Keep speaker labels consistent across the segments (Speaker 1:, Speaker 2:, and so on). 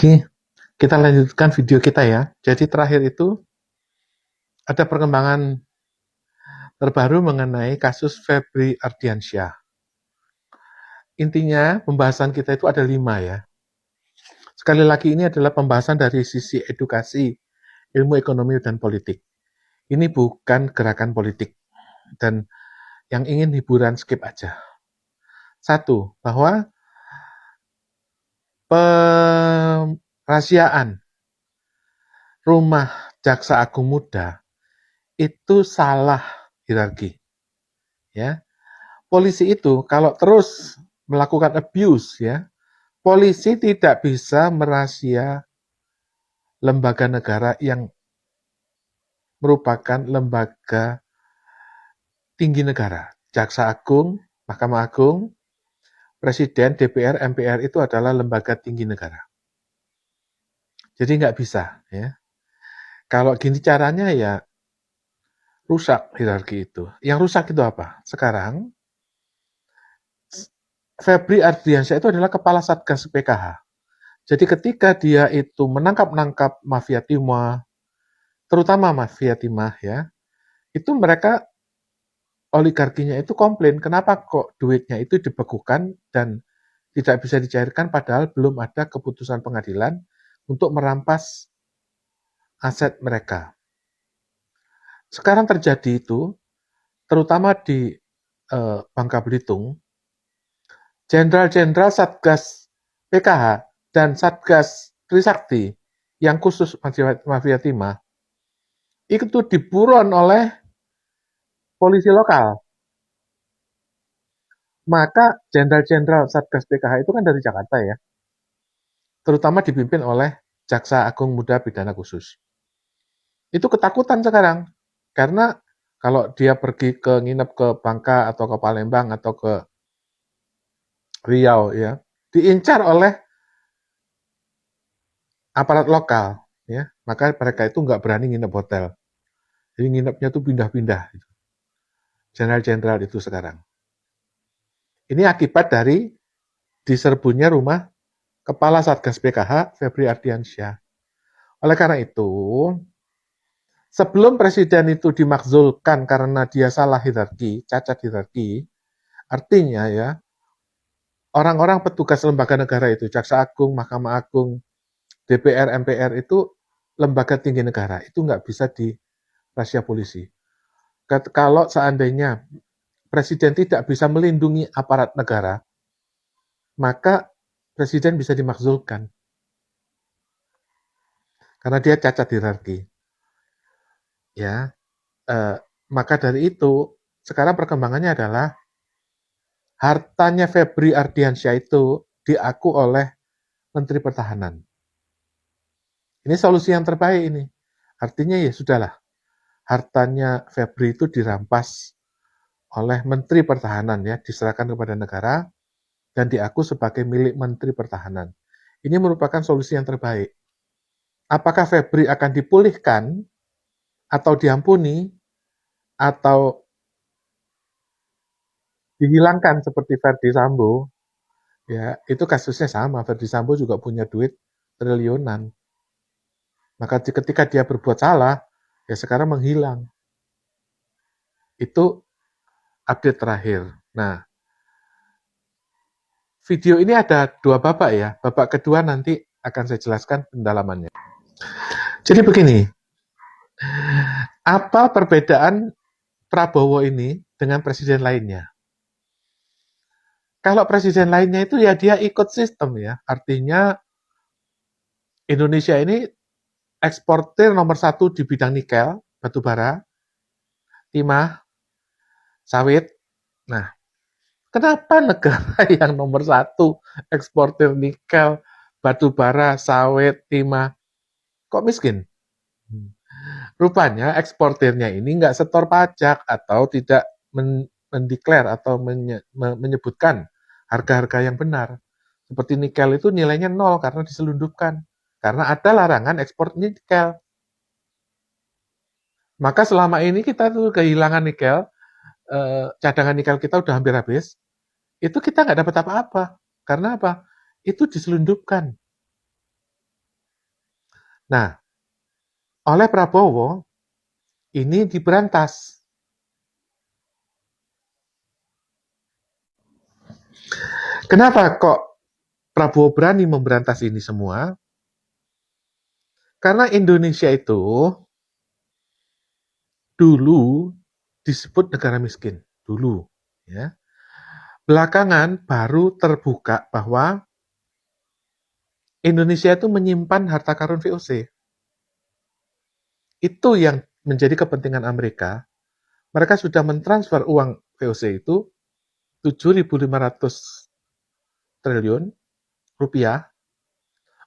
Speaker 1: Oke, kita lanjutkan video kita ya. Jadi terakhir itu ada perkembangan terbaru mengenai kasus Febri Ardiansyah. Intinya pembahasan kita itu ada 5 ya. Sekali lagi ini adalah pembahasan dari sisi edukasi, ilmu ekonomi dan politik. Ini bukan gerakan politik dan yang ingin hiburan skip aja. 1, bahwa perahasiaan rumah Jaksa Agung Muda itu salah hierarki. Ya. Polisi itu kalau terus melakukan abuse ya, polisi tidak bisa merahasia lembaga negara yang merupakan lembaga tinggi negara. Jaksa Agung, Mahkamah Agung, Presiden, DPR, MPR itu adalah lembaga tinggi negara. Jadi nggak bisa ya. Kalau gini caranya ya rusak hierarki itu. Yang rusak itu apa? Sekarang Febri Ardiansyah itu adalah kepala Satgas PKH. Jadi ketika dia itu menangkap mafia timah, terutama mafia timah ya, itu mereka oligarkinya itu komplain, kenapa kok duitnya itu dibekukan dan tidak bisa dicairkan padahal belum ada keputusan pengadilan untuk merampas aset mereka. Sekarang terjadi itu, terutama di Bangka Belitung, jenderal-jenderal Satgas PKH dan Satgas Trisakti yang khusus mafia timah itu diburon oleh polisi lokal. Maka jenderal-jenderal Satgas PKH itu kan dari Jakarta ya, terutama dipimpin oleh Jaksa Agung Muda Pidana Khusus. Itu ketakutan sekarang, karena kalau dia pergi nginep ke Bangka atau ke Palembang atau ke Riau ya, diincar oleh aparat lokal ya, maka mereka itu nggak berani nginep hotel. Jadi nginepnya tuh pindah-pindah. Jenderal-jenderal itu sekarang. Ini akibat dari diserbunya rumah Kepala Satgas PKH Febri Ardiansyah. Oleh karena itu, sebelum presiden itu dimakzulkan karena dia salah hierarki, cacat hierarki, artinya ya, orang-orang petugas lembaga negara itu, Jaksa Agung, Mahkamah Agung, DPR, MPR itu lembaga tinggi negara, itu nggak bisa dirahasia polisi. Kalau seandainya presiden tidak bisa melindungi aparat negara, maka presiden bisa dimakzulkan. Karena dia cacat hierarki. Ya, maka dari itu, sekarang perkembangannya adalah hartanya Febri Ardiansyah itu diaku oleh Menteri Pertahanan. Ini solusi yang terbaik ini. Artinya ya sudahlah, hartanya Febri itu dirampas oleh Menteri Pertahanan ya, diserahkan kepada negara dan diaku sebagai milik Menteri Pertahanan. Ini merupakan solusi yang terbaik. Apakah Febri akan dipulihkan atau diampuni atau dihilangkan seperti Verdi Sambo? Ya, itu kasusnya sama. Verdi Sambo juga punya duit triliunan. Maka ketika dia berbuat salah, ya sekarang menghilang. Itu update terakhir. Nah, video ini ada 2 babak ya. Babak kedua nanti akan saya jelaskan pendalamannya. Jadi begini, apa perbedaan Prabowo ini dengan presiden lainnya? Kalau presiden lainnya itu ya dia ikut sistem ya. Artinya Indonesia ini eksportir nomor 1 di bidang nikel, batu bara, timah, sawit. Nah, kenapa negara yang nomor 1 eksportir nikel, batu bara, sawit, timah, kok miskin? Rupanya eksportirnya ini nggak setor pajak atau tidak mendeklar atau menyebutkan harga-harga yang benar. Seperti nikel itu nilainya 0 karena diselundupkan. Karena ada larangan ekspor nikel. Maka selama ini kita tuh kehilangan nikel, cadangan nikel kita udah hampir habis, itu kita nggak dapat apa-apa. Karena apa? Itu diselundupkan. Nah, oleh Prabowo ini diberantas. Kenapa kok Prabowo berani memberantas ini semua? Karena Indonesia itu dulu disebut negara miskin, dulu. Ya. Belakangan baru terbuka bahwa Indonesia itu menyimpan harta karun VOC. Itu yang menjadi kepentingan Amerika. Mereka sudah mentransfer uang VOC itu 7.500 triliun rupiah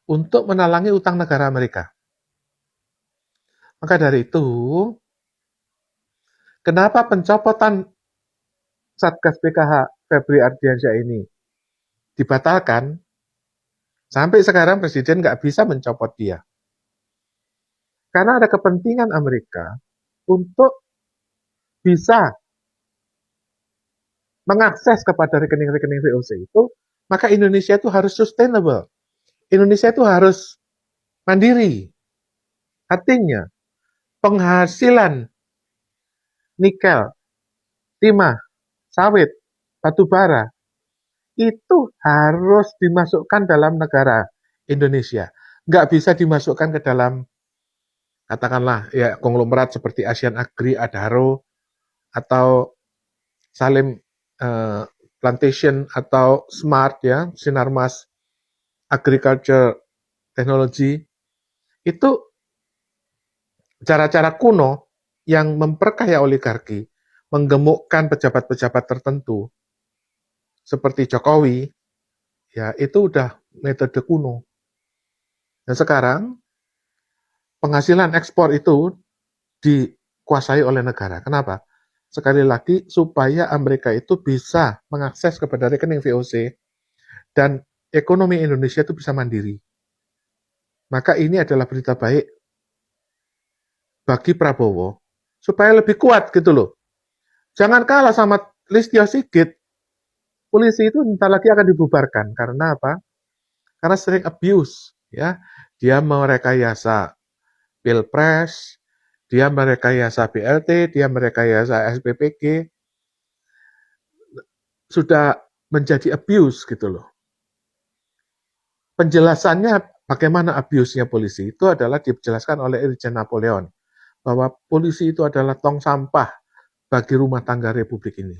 Speaker 1: untuk menalangi utang negara Amerika. Maka dari itu, kenapa pencopotan Satgas PKH Febri Ardiansyah ini dibatalkan? Sampai sekarang Presiden nggak bisa mencopot dia. Karena ada kepentingan Amerika untuk bisa mengakses kepada rekening-rekening VOC itu, maka Indonesia itu harus sustainable. Indonesia itu harus mandiri. Artinya, penghasilan nikel, timah, sawit, batu bara, itu harus dimasukkan dalam negara Indonesia. Nggak bisa dimasukkan ke dalam, katakanlah, ya konglomerat seperti Asian Agri, Adaro, atau Salim Plantation, atau Smart, ya, Sinarmas Agriculture Technology. Itu cara-cara kuno yang memperkaya oligarki, menggemukkan pejabat-pejabat tertentu, seperti Jokowi, ya itu udah metode kuno. Dan sekarang, penghasilan ekspor itu dikuasai oleh negara. Kenapa? Sekali lagi, supaya Amerika itu bisa mengakses kepada rekening VOC, dan ekonomi Indonesia itu bisa mandiri. Maka ini adalah berita baik bagi Prabowo, supaya lebih kuat gitu loh. Jangan kalah sama Listio Sigit. Polisi itu bentar lagi akan dibubarkan. Karena apa? Karena sering abuse. Ya. Dia merekayasa Pilpres, dia merekayasa BLT, dia merekayasa SPPG. Sudah menjadi abuse gitu loh. Penjelasannya bagaimana abuse-nya polisi itu adalah dijelaskan oleh Irjen Napoleon. Bahwa polisi itu adalah tong sampah bagi rumah tangga Republik ini.